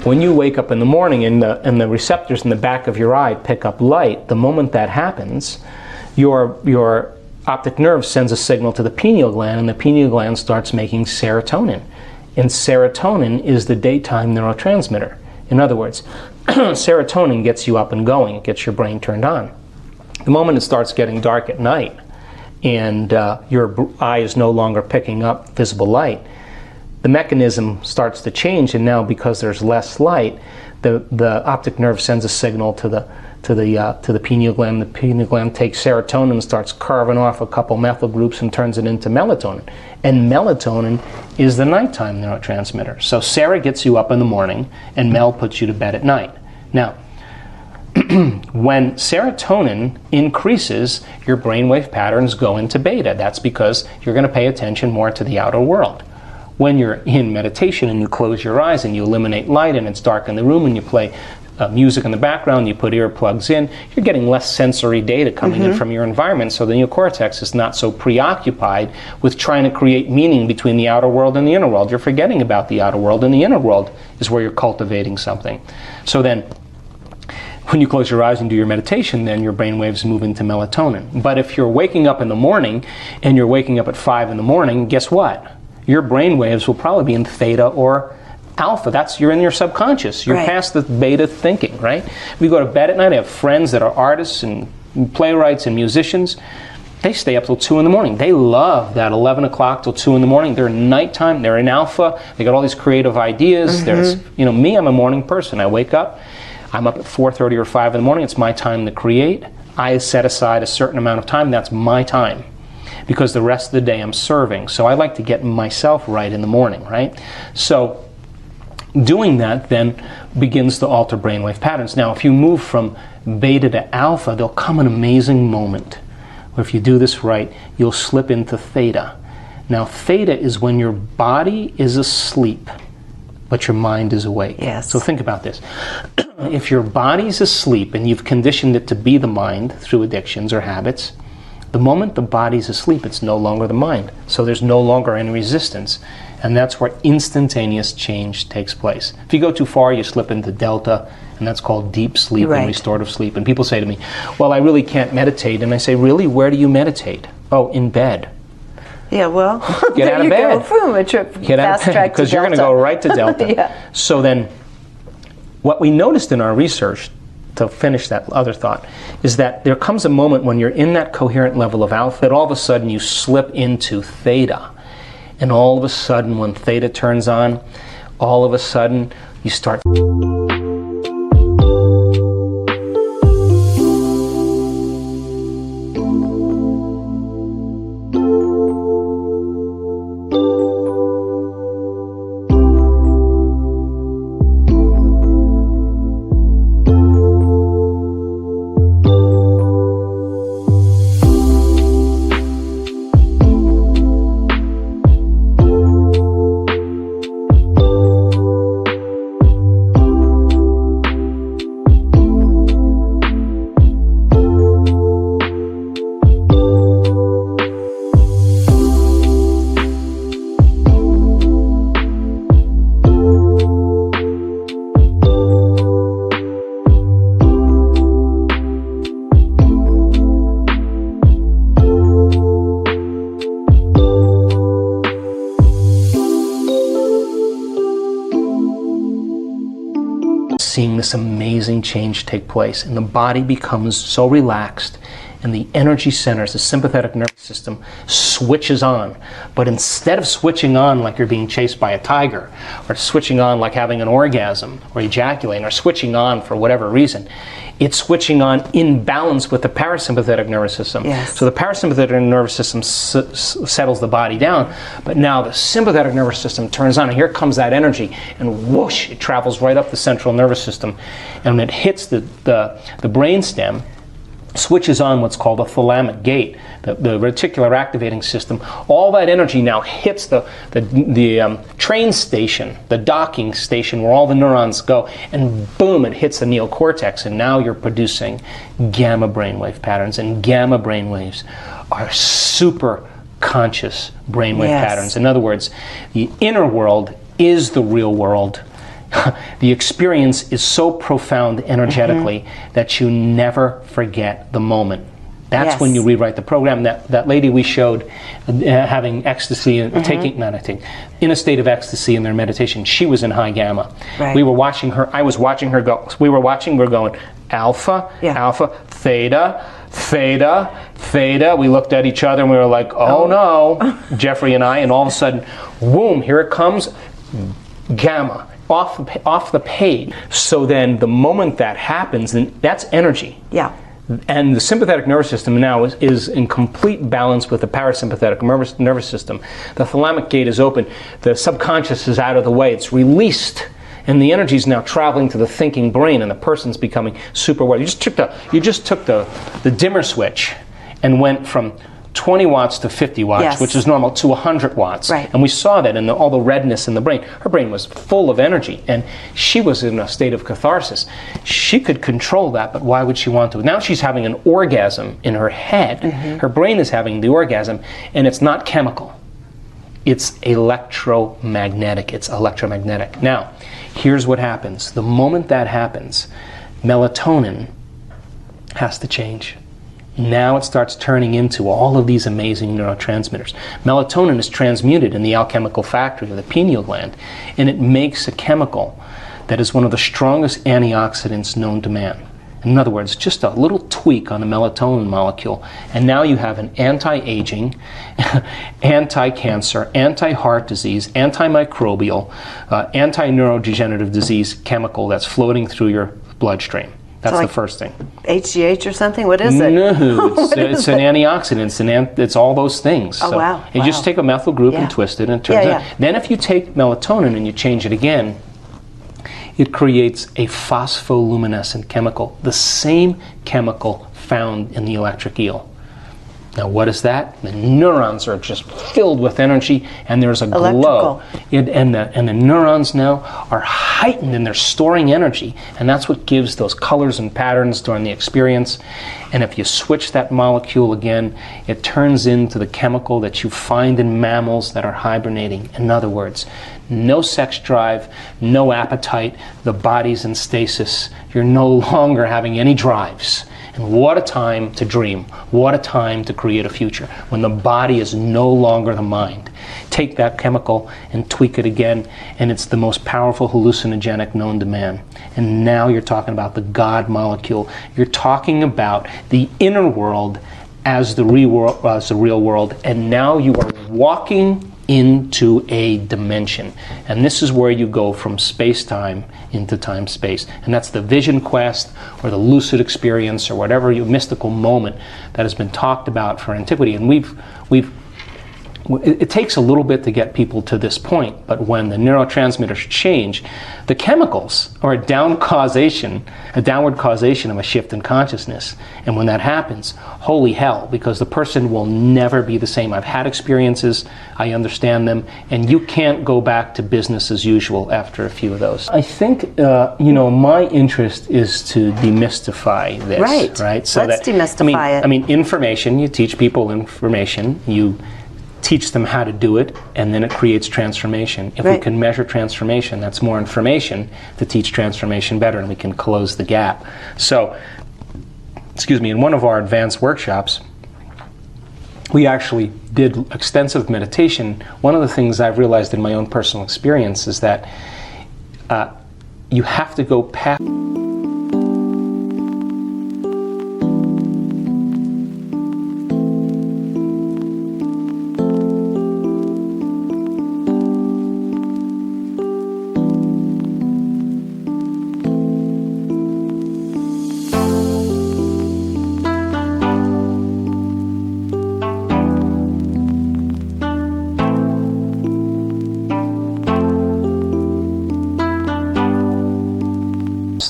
When you wake up in the morning and the receptors in the back of your eye pick up light, the moment that happens, your optic nerve sends a signal to the pineal gland, and the pineal gland starts making serotonin. And serotonin is the daytime neurotransmitter. In other words, serotonin gets you up and going, it gets your brain turned on. The moment it starts getting dark at night and your eye is no longer picking up visible light, the mechanism starts to change, and now because there's less light, the optic nerve sends a signal to the pineal gland. The pineal gland takes serotonin and starts carving off a couple methyl groups and turns it into melatonin. And melatonin is the nighttime neurotransmitter. So Sarah gets you up in the morning, and Mel puts you to bed at night. Now, when serotonin increases, your brainwave patterns go into beta. That's because you're going to pay attention more to the outer world. When you're in meditation and you close your eyes and you eliminate light and it's dark in the room and you play music in the background, you put earplugs in, you're getting less sensory data coming in from your environment, so the neocortex is not so preoccupied with trying to create meaning between the outer world and the inner world. You're forgetting about the outer world, and the inner world is where you're cultivating something. So then, when you close your eyes and do your meditation, then your brain waves move into melatonin. But if you're waking up in the morning and you're waking up at 5 in the morning, guess what? Your brain waves will probably be in theta or alpha. You're in your subconscious. You're past the beta thinking, right? We go to bed at night. I have friends that are artists and playwrights and musicians. They stay up till 2 in the morning. They love that 11 o'clock till 2 in the morning. They're in nighttime. They're in alpha. They got all these creative ideas. There's, me, I'm a morning person. I wake up. I'm up at 4:30 or 5 in the morning. It's my time to create. I set aside a certain amount of time. That's my time, because the rest of the day I'm serving. So I like to get myself right in the morning, right? So doing that then begins to alter brainwave patterns. Now, if you move from beta to alpha, there'll come an amazing moment where if you do this right, you'll slip into theta. Now, theta is when your body is asleep, but your mind is awake. Yes. So think about this. If your body's asleep and you've conditioned it to be the mind through addictions or habits, the moment the body's asleep, it's no longer the mind. So there's no longer any resistance. And that's where instantaneous change takes place. If you go too far, you slip into delta, and that's called deep sleep and restorative sleep. And people say to me, well, I really can't meditate. And I say, really? Where do you meditate? Oh, in bed. Yeah, well, get out of bed. Get out of bed, because you're going to go right to delta. So then, what we noticed in our research, to finish that other thought, is that there comes a moment when you're in that coherent level of alpha that all of a sudden you slip into theta. And all of a sudden, when theta turns on, all of a sudden you start seeing this amazing change take place, and the body becomes so relaxed, and the energy centers, the sympathetic nervous system, switches on. But instead of switching on like you're being chased by a tiger, or switching on like having an orgasm, or ejaculating, or switching on for whatever reason, it's switching on in balance with the parasympathetic nervous system. Yes. So the parasympathetic nervous system settles the body down, but now the sympathetic nervous system turns on, and here comes that energy, and whoosh, it travels right up the central nervous system, and when it hits the brain stem, switches on what's called a thalamic gate, the reticular activating system. All that energy now hits the train station, the docking station where all the neurons go, and boom, it hits the neocortex, and now you're producing gamma brainwave patterns, and gamma brainwaves are super conscious brainwave patterns. In other words, the inner world is the real world, the experience is so profound energetically that you never forget the moment. That's when you rewrite the program. That lady we showed having ecstasy and taking, not I think, in a state of ecstasy in their meditation, she was in high gamma. Right. We were watching her, I was watching her go, we were going alpha, alpha, theta, theta, theta. We looked at each other and we were like, oh no, Jeffrey and I, and all of a sudden, boom, here it comes, gamma, off the page. So then the moment that happens, and that's energy. Yeah. And the sympathetic nervous system now is in complete balance with the parasympathetic nervous system. The thalamic gate is open. The subconscious is out of the way. It's released. And the energy is now traveling to the thinking brain, and the person's becoming super aware. You just took the dimmer switch and went from 20 watts to 50 watts, which is normal, to 100 watts. Right. And we saw that in all the redness in the brain. Her brain was full of energy, and she was in a state of catharsis. She could control that, but why would she want to? Now she's having an orgasm in her head. Her brain is having the orgasm, and it's not chemical. It's electromagnetic. It's electromagnetic. Now, here's what happens. The moment that happens, melatonin has to change. Now it starts turning into all of these amazing neurotransmitters. Melatonin is transmuted in the alchemical factory of the pineal gland, and it makes a chemical that is one of the strongest antioxidants known to man. In other words, just a little tweak on the melatonin molecule, and now you have an anti-aging, anti-cancer, anti-heart disease, antimicrobial, anti-neurodegenerative disease chemical that's floating through your bloodstream. That's the first thing. HGH or something? What is it? No, it's an antioxidant. It's all those things. Oh, wow. You just take a methyl group and twist it, and it turns out. Then if you take melatonin and you change it again, it creates a phospholuminescent chemical, the same chemical found in the electric eel. Now what is that? The neurons are just filled with energy, and there's a glow. And the neurons now are heightened, and they're storing energy, and that's what gives those colors and patterns during the experience. And if you switch that molecule again, it turns into the chemical that you find in mammals that are hibernating. In other words, no sex drive, no appetite, the body's in stasis. You're no longer having any drives. And what a time to dream. What a time to create a future, when the body is no longer the mind. Take that chemical and tweak it again, and it's the most powerful hallucinogenic known to man. And now you're talking about the God molecule. You're talking about the inner world as the real world, and now you are walking into a dimension. And this is where you go from space-time into time-space. And that's the vision quest, or the lucid experience, or whatever mystical moment that has been talked about for antiquity. And it takes a little bit to get people to this point, but when the neurotransmitters change, the chemicals are a downward causation of a shift in consciousness. And when that happens, holy hell, because the person will never be the same. I've had experiences, I understand them, and you can't go back to business as usual after a few of those. I think, my interest is to demystify this. Right? So let's demystify it. I mean, information, you teach people information, you teach them how to do it, and then it creates transformation. If we can measure transformation, that's more information to teach transformation better, and we can close the gap. So, in one of our advanced workshops, we actually did extensive meditation. One of the things I've realized in my own personal experience is that you have to go past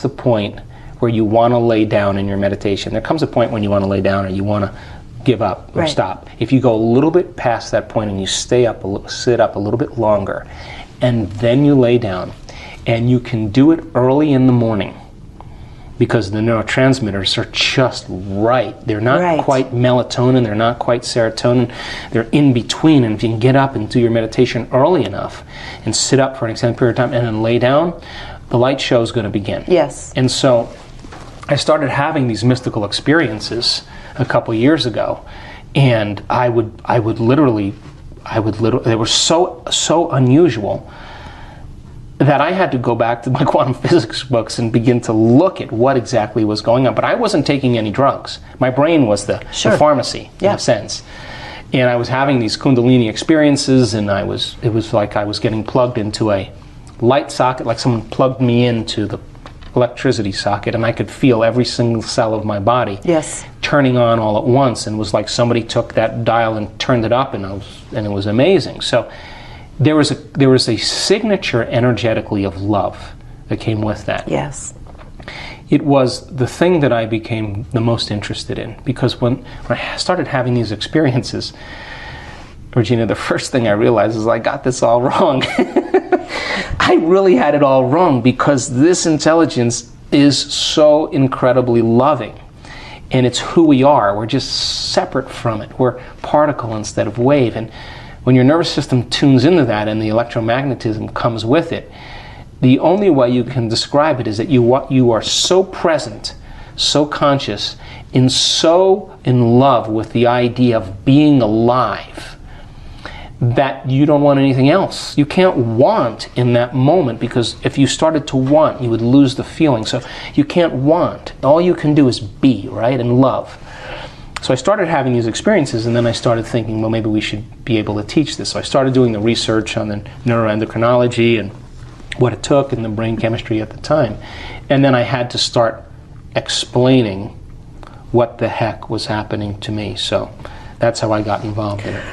the point where you want to lay down in your meditation. There comes a point when you want to lay down, or you want to give up or stop. If you go a little bit past that point and you sit up a little bit longer, and then you lay down, and you can do it early in the morning, because the neurotransmitters are just right. They're not quite melatonin, they're not quite serotonin, they're in between. And if you can get up and do your meditation early enough and sit up for an extended period of time and then lay down, the light show is going to begin. Yes. And so I started having these mystical experiences a couple years ago, and I would literally, they were so unusual that I had to go back to my quantum physics books and begin to look at what exactly was going on. But I wasn't taking any drugs. My brain was the pharmacy, in a sense. And I was having these Kundalini experiences, and it was like I was getting plugged into a light socket, like someone plugged me into the electricity socket, and I could feel every single cell of my body turning on all at once, and it was like somebody took that dial and turned it up, and it was amazing. So there was a signature energetically of love that came with that. Yes. It was the thing that I became the most interested in, because when I started having these experiences, Regina, the first thing I realized is I got this all wrong. I really had it all wrong, because this intelligence is so incredibly loving, and it's who we are. We're just separate from it. We're particle instead of wave, and when your nervous system tunes into that and the electromagnetism comes with it, the only way you can describe it is that you are so present, so conscious, and so in love with the idea of being alive that you don't want anything else. You can't want in that moment, because if you started to want, you would lose the feeling. So you can't want. All you can do is be, right, and love. So I started having these experiences, and then I started thinking, well, maybe we should be able to teach this. So I started doing the research on the neuroendocrinology and what it took and the brain chemistry at the time. And then I had to start explaining what the heck was happening to me. So that's how I got involved in it.